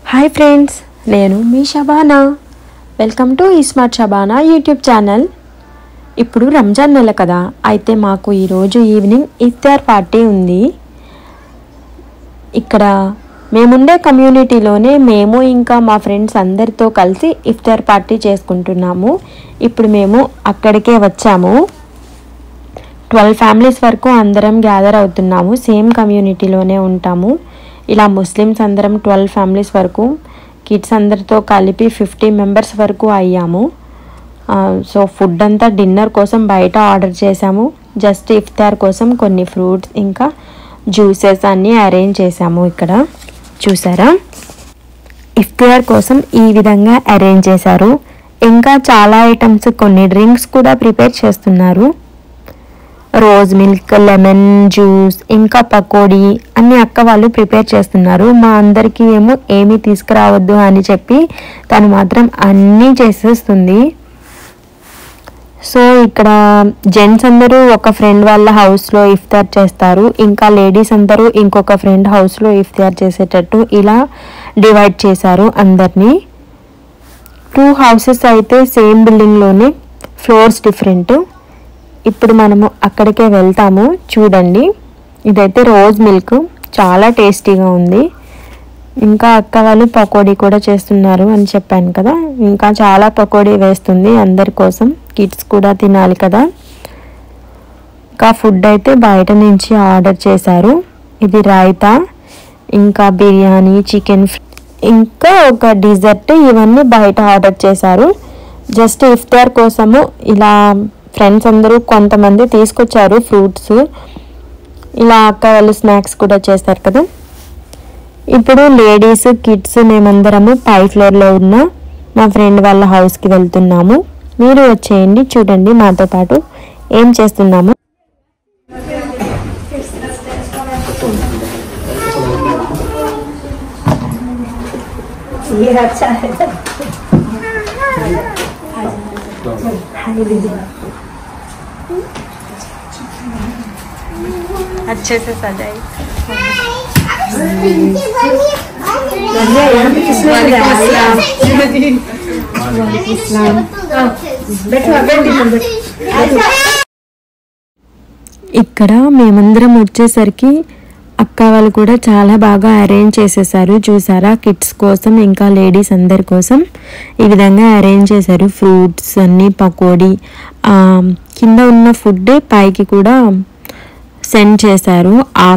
Hi friends, నేను మీ Shabana. Welcome to smart Shabana YouTube channel. ఇప్పుడు రంజాన్ నెల కదా, అయితే మాకు ఈరోజు ఈవినింగ్ ఇఫ్తార్ పార్టీ ఉంది. ఇక్కడ మేముండే కమ్యూనిటీలోనే మేము ఇంకా మా ఫ్రెండ్స్ అందరితో కలిసి ఇఫ్తార్ పార్టీ చేసుకుంటున్నాము. ఇప్పుడు మేము అక్కడికే వచ్చాము. 12 ఫ్యామిలీస్ వరకు అందరం గ్యాదర్ అవుతున్నాము. సేమ్ కమ్యూనిటీలోనే ఉంటాము. ఇలా ముస్లిమ్స్ అందరం 12 ఫ్యామిలీస్ వరకు, కిడ్స్ అందరితో కలిపి 50 మెంబర్స్ వరకు అయ్యాము. సో ఫుడ్ అంతా డిన్నర్ కోసం బయట ఆర్డర్ చేసాము. జస్ట్ ఇఫ్తార్ కోసం కొన్ని ఫ్రూట్స్ ఇంకా జ్యూసెస్ అన్నీ అరేంజ్ చేసాము. ఇక్కడ చూసారా, ఇఫ్తార్ కోసం ఈ విధంగా అరేంజ్ చేశారు. ఇంకా చాలా ఐటమ్స్, కొన్ని డ్రింక్స్ కూడా ప్రిపేర్ చేస్తున్నారు. రోజ్ మిల్క్, లెమన్ జ్యూస్, ఇంకా పకోడీ అన్ని అక్క వాళ్ళు ప్రిపేర్ చేస్తున్నారు. మా అందరికీ ఏమీ తీసుకురావద్దు అని చెప్పి తను మాత్రం అన్నీ చేసేస్తుంది. సో ఇక్కడ జెంట్స్ అందరూ ఒక ఫ్రెండ్ వాళ్ళ హౌస్లో ఇఫ్తార్ చేస్తారు. ఇంకా లేడీస్ అందరూ ఇంకొక ఫ్రెండ్ హౌస్లో ఇఫ్తార్ చేసేటట్టు ఇలా డివైడ్ చేశారు అందరినీ. 2 హౌసెస్ అయితే సేమ్ బిల్డింగ్లోనే, ఫ్లోర్స్ డిఫరెంట్. ఇప్పుడు మనము అక్కడికే వెళ్తాము. చూడండి, ఇదైతే రోజ్ మిల్క్, చాలా టేస్టీగా ఉంది. ఇంకా అక్క వాళ్ళు పకోడీ కూడా చేస్తున్నారు అని చెప్పాను కదా, ఇంకా చాలా పకోడీ వేస్తుంది అందరి కోసం. కిడ్స్ కూడా తినాలి కదా. ఇంకా ఫుడ్ అయితే బయట నుంచి ఆర్డర్ చేశారు. ఇది రైతా, ఇంకా బిర్యానీ, చికెన్, ఇంకా ఒక డిజర్ట్, ఇవన్నీ బయట ఆర్డర్ చేశారు. జస్ట్ ఇఫ్తార్ కోసము ఇలా ఫ్రెండ్స్ అందరూ కొంతమంది తీసుకొచ్చారు ఫ్రూట్స్. ఇలా అక్క వాళ్ళు స్నాక్స్ కూడా చేస్తారు కదా. ఇప్పుడు లేడీస్, కిడ్స్ మేమందరము పై ఫ్లోర్లో ఉన్న మా ఫ్రెండ్ వాళ్ళ హౌస్కి వెళ్తున్నాము. మీరు వచ్చేయండి, చూడండి మాతో పాటు ఏం చేస్తున్నాము. अच्छे से सजाई. ఇక్కడ మేమందరం వచ్చేసరికి అక్క వాళ్ళు కూడా చాలా బాగా అరేంజ్ చేసేసారు. చూసారా, కిడ్స్ కోసం ఇంకా లేడీస్ అందరి కోసం ఈ విధంగా అరేంజ్ చేశారు. ఫ్రూట్స్ అన్నీ, పకోడీ, కింద ఉన్న ఫుడ్ పైకి కూడా సెండ్ చేశారు.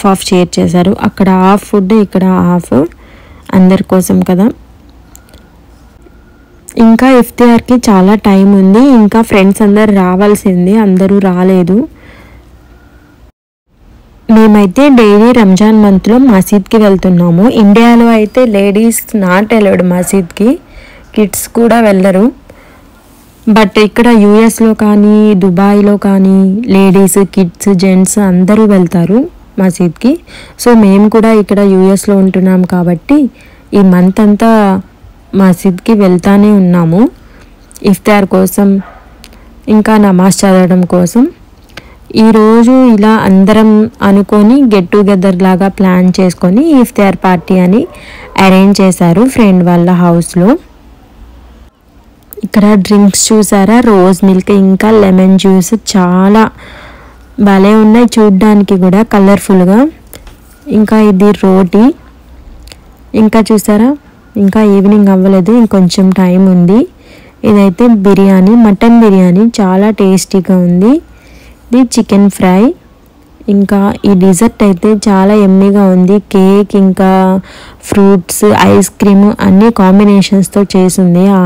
హాఫ్ షేర్ చేశారు. అక్కడ హాఫ్ ఫుడ్, ఇక్కడ హాఫ్ అందరి కోసం కదా. ఇంకా ఇఫ్తార్కి చాలా టైం ఉంది. ఇంకా ఫ్రెండ్స్ అందరు రావాల్సింది, అందరూ రాలేదు. మేమైతే డైలీ రంజాన్ మంత్లో మసీద్కి వెళ్తున్నాము. ఇండియాలో అయితే లేడీస్ నాట్ అలౌడ్ మసీద్కి, కిడ్స్ కూడా వెళ్ళరు. బట్ ఇక్కడ యూఎస్లో కానీ దుబాయ్లో కానీ లేడీస్, కిడ్స్, జెంట్స్ అందరూ వెళ్తారు మసీద్కి. సో మేము కూడా ఇక్కడ యూఎస్లో ఉంటున్నాం కాబట్టి ఈ మంత్ అంతా మసీద్కి వెళ్తానే ఉన్నాము ఇఫ్తార్ కోసం, ఇంకా నమాజ్ చదవడం కోసం. ఈరోజు ఇలా అందరం అనుకొని గెట్ టుగెదర్ లాగా ప్లాన్ చేసుకొని ఇఫ్తార్ పార్టీ అని అరేంజ్ చేశారు ఫ్రెండ్ వాళ్ళ హౌస్లో. ఇక్కడ డ్రింక్స్ చూసారా, రోజ్ మిల్క్ ఇంకా లెమన్ జ్యూస్ చాలా భలే ఉన్నాయి చూడ్డానికి కూడా కలర్ఫుల్గా. ఇంకా ఇది రోటీ. ఇంకా చూసారా, ఇంకా ఈవినింగ్ అవ్వలేదు, ఇంకొంచెం టైం ఉంది. ఇదైతే బిర్యానీ, మటన్ బిర్యానీ, చాలా టేస్టీగా ఉంది. ఇది చికెన్ ఫ్రై. ఇంకా ఈ డిజర్ట్ అయితే చాలా ఎమ్మీగా ఉంది. కేక్, ఇంకా ఫ్రూట్స్, ఐస్ క్రీమ్ అన్ని కాంబినేషన్స్తో చేసింది ఆ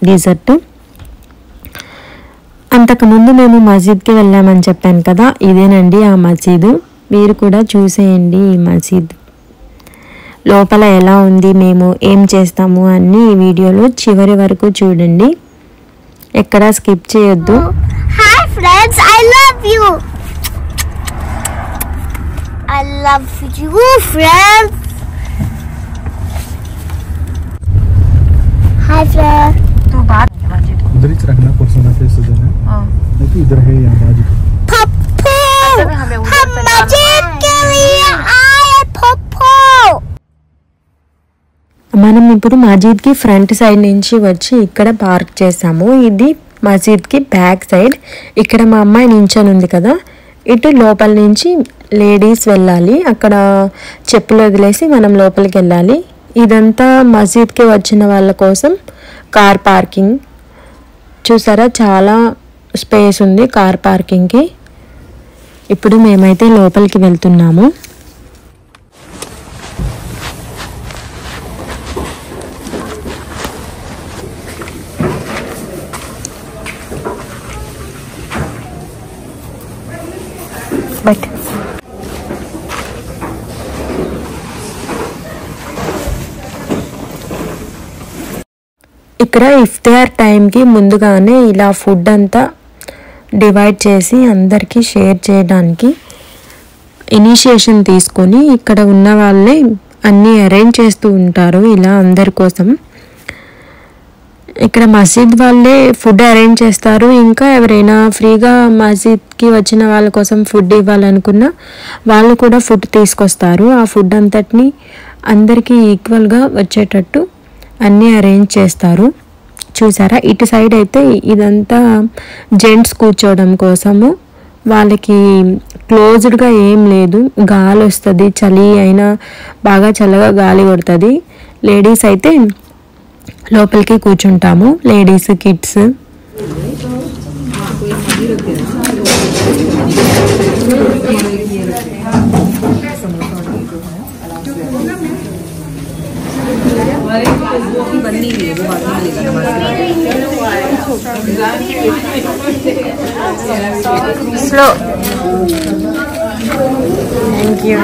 డిజర్ట్. అంతకుముందు మేము మసీద్కి వెళ్ళామని చెప్పాను కదా, ఇదేనండి ఆ మసీదు. మీరు కూడా చూసేయండి ఈ మసీద్ లోపల ఎలా ఉంది, మేము ఏం చేస్తాము అన్ని ఈ వీడియోలో చివరి వరకు చూడండి, ఎక్కడా స్కిప్ చేయొద్దు. Hi friends, I love you. I love you friends. Hi friends. तू बात उधर ही रखना, पर्सनल फेस उधर है। नहीं इधर है यहाँ बाजू। पप्पू, हम मस्जिद के लिए आए पप्पू. మనం ఇప్పుడు మసీద్కి ఫ్రంట్ సైడ్ నుంచి వచ్చి ఇక్కడ పార్క్ చేసాము. ఇది మసీద్కి బ్యాక్ సైడ్. ఇక్కడ మా అమ్మాయి నించొని ఉంది కదా, ఇటు లోపల నుంచి లేడీస్ వెళ్ళాలి. అక్కడ చెప్పులు వదిలేసి మనం లోపలికి వెళ్ళాలి. ఇదంతా మసీద్కి వచ్చిన వాళ్ళ కోసం కార్ పార్కింగ్. చూసారా, చాలా స్పేస్ ఉంది కార్ పార్కింగ్కి. ఇప్పుడు మేమైతే లోపలికి వెళ్తున్నాము. బట్ ఇక్కడ ఇఫ్తార్ టైంకి ముందుగానే ఇలా ఫుడ్ అంతా డివైడ్ చేసి అందరికీ షేర్ చేయడానికి ఇనిషియేషన్ తీసుకొని ఇక్కడ ఉన్న వాళ్ళే అన్నీ అరేంజ్ చేస్తూ ఉంటారు ఇలా అందరి కోసం. ఇక్కడ మసీద్ వాళ్ళే ఫుడ్ అరేంజ్ చేస్తారు. ఇంకా ఎవరైనా ఫ్రీగా మసీద్కి వచ్చిన వాళ్ళ కోసం ఫుడ్ ఇవ్వాలనుకున్నా వాళ్ళు కూడా ఫుడ్ తీసుకొస్తారు. ఆ ఫుడ్ అంతటిని అందరికీ ఈక్వల్గా వచ్చేటట్టు అన్నీ అరేంజ్ చేస్తారు. చూసారా, ఇటు సైడ్ అయితే ఇదంతా జెంట్స్ కూర్చోవడం కోసము. వాళ్ళకి క్లోజ్డ్గా ఏం లేదు, గాలి వస్తుంది, చలి అయినా బాగా చల్లగా గాలి కొడుతుంది. లేడీస్ అయితే లోపలికి కూర్చుంటాము, ladies kids. Slow. Thank you.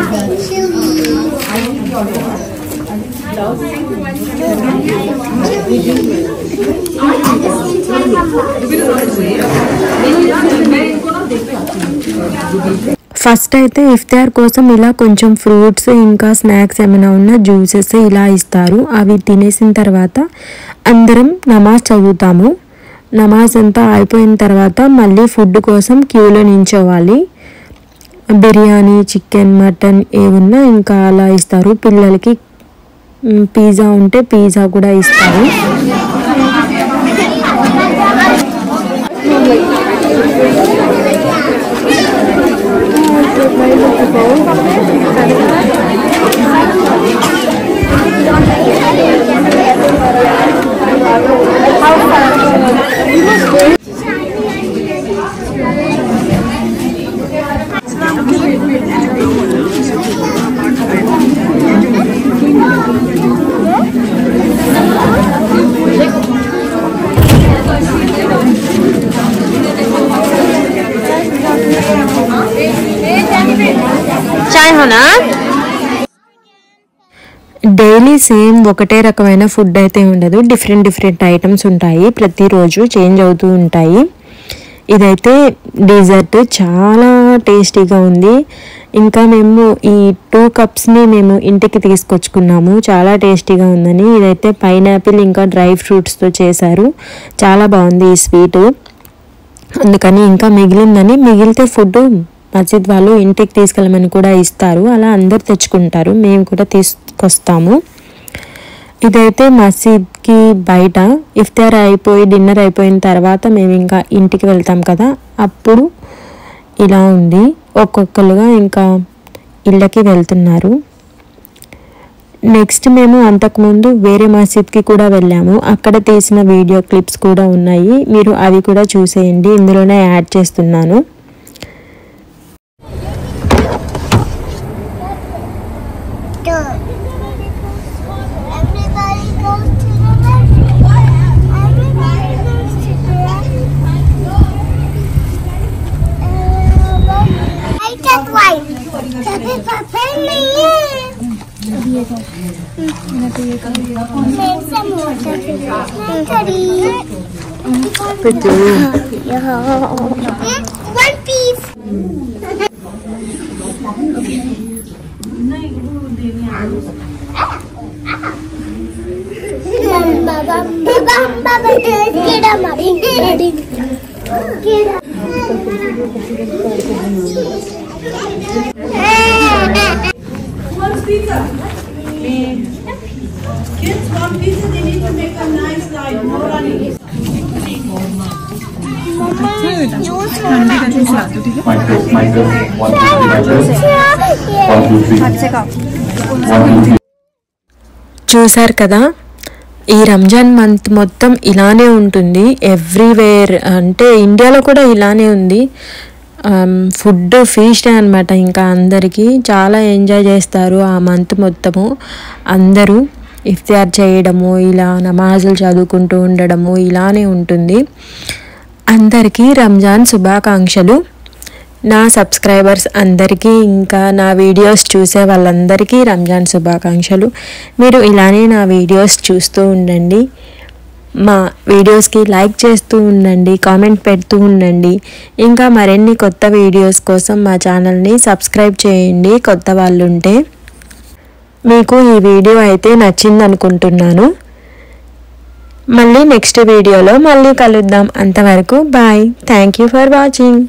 First అయితే ఇఫ్తార్ కోసం ఇలా కొంచెం ఫ్రూట్స్ ఇంకా స్నాక్స్ ఏమైనా ఉన్నా జ్యూసెస్ ఇలా ఇస్తారు. అవి తినేసిన తర్వాత అందరం నమాజ్ చదువుతాము. నమాజ్ అంతా అయిపోయిన తర్వాత మళ్ళీ ఫుడ్ కోసం క్యూలో నించోవాలి. బిర్యానీ, చికెన్, మటన్ ఏమున్నా ఇంకా అలా ఇస్తారు. పిల్లలకి పిజ్జా ఉంటే పిజ్జా కూడా ఇస్తారు. డైలీ సేమ్ ఒకటే రకమైన ఫుడ్ అయితే ఉండదు. డిఫరెంట్ ఐటమ్స్ ఉంటాయి. ప్రతిరోజు చేంజ్ అవుతూ ఉంటాయి. ఇదైతే డెజర్ట్ చాలా టేస్టీగా ఉంది. ఇంకా మేము ఈ 2 కప్స్ని మేము ఇంటికి తీసుకొచ్చుకున్నాము, చాలా టేస్టీగా ఉందని. ఇదైతే పైనాపిల్ ఇంకా డ్రై ఫ్రూట్స్తో చేశారు. చాలా బాగుంది ఈ స్వీటు. అందుకని ఇంకా మిగిలిందని, మిగిలితే ఫుడ్ మసీద్ వాళ్ళు ఇంటికి తీసుకెళ్ళమని కూడా ఇస్తారు. అలా అందరు తెచ్చుకుంటారు, మేము కూడా తీసుకొస్తాము. ఇదైతే మసీద్కి బయట ఇఫ్తార్ అయిపోయి డిన్నర్ అయిపోయిన తర్వాత మేము ఇంకా ఇంటికి వెళ్తాం కదా, అప్పుడు ఇలా ఉంది. ఒక్కొక్కరుగా ఇంకా ఇళ్ళకి వెళ్తున్నారు. నెక్స్ట్ మేము అంతకుముందు వేరే మసీద్కి కూడా వెళ్ళాము. అక్కడ తీసిన వీడియో క్లిప్స్ కూడా ఉన్నాయి, మీరు అవి కూడా చూసేయండి, ఇందులోనే యాడ్ చేస్తున్నాను. One piece. చూసారు కదా, ఈ రంజాన్ మంత్ మొత్తం ఇలానే ఉంటుంది ఎవ్రీవేర్. అంటే ఇండియాలో కూడా ఇలానే ఉంది. ఫుడ్ ఫీస్ట్ అనమాట. ఇంకా అందరికీ చాలా ఎంజాయ్ చేస్తారు ఆ మంత్ మొత్తము. అందరూ ఇఫ్తార్ చేయడము, ఇలా నమాజులు చదువుకుంటూ ఉండడము ఇలానే ఉంటుంది. అందరికీ రంజాన్ శుభాకాంక్షలు. నా సబ్స్క్రైబర్స్ అందరికీ, ఇంకా నా వీడియోస్ చూసే వాళ్ళందరికీ రంజాన్ శుభాకాంక్షలు. మీరు ఇలానే నా వీడియోస్ చూస్తూ ఉండండి, మా వీడియోస్కి లైక్ చేస్తూ ఉండండి, కామెంట్ పెడుతూ ఉండండి. ఇంకా మరిన్ని కొత్త వీడియోస్ కోసం మా ఛానల్ని సబ్స్క్రైబ్ చేయండి కొత్త వాళ్ళు ఉంటే. మీకు ఈ వీడియో అయితే నచ్చింది అనుకుంటున్నాను. మళ్ళీ నెక్స్ట్ వీడియోలో మళ్ళీ కలుద్దాం. అంతవరకు bye. Thank you for watching.